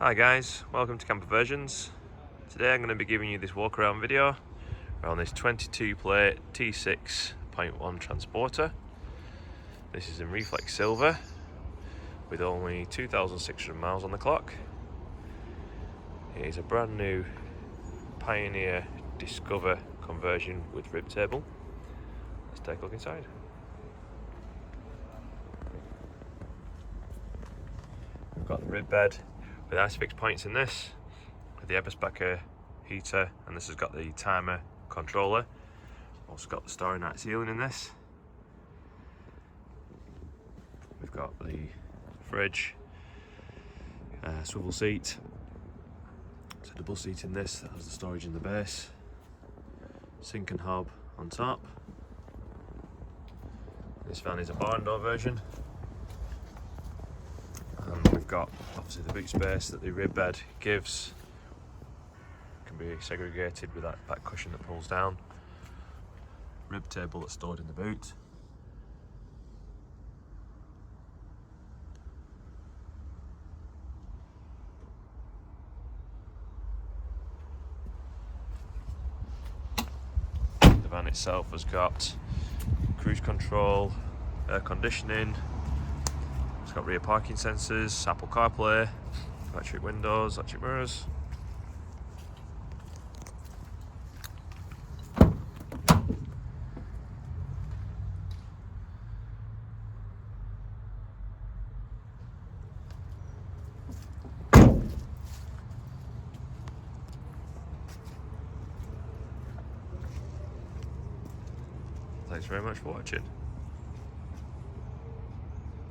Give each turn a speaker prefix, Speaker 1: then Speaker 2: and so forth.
Speaker 1: Hi guys, welcome to Camperversions. Today I'm going to be giving you this walk around video around this 22 plate T6.1 transporter. This is in reflex silver with only 2,600 miles on the clock. It is a brand new Pioneer Discover conversion with rib table. Let's take a look inside. We've got the rib bed with ice fix points in this, with the Eberspacher heater, and this has got the timer controller. Also got the Starry Night ceiling in this. We've got the fridge, swivel seat. It's a double seat in this that has the storage in the base. Sink and hob on top. This van is a barn door version. And we've got obviously the boot space that the rib bed gives. Can be segregated with that back cushion that pulls down. Rib table that's stored in the boot. The van itself has got cruise control, air conditioning. It's got rear parking sensors, Apple CarPlay, electric windows, electric mirrors. Thanks very much for watching.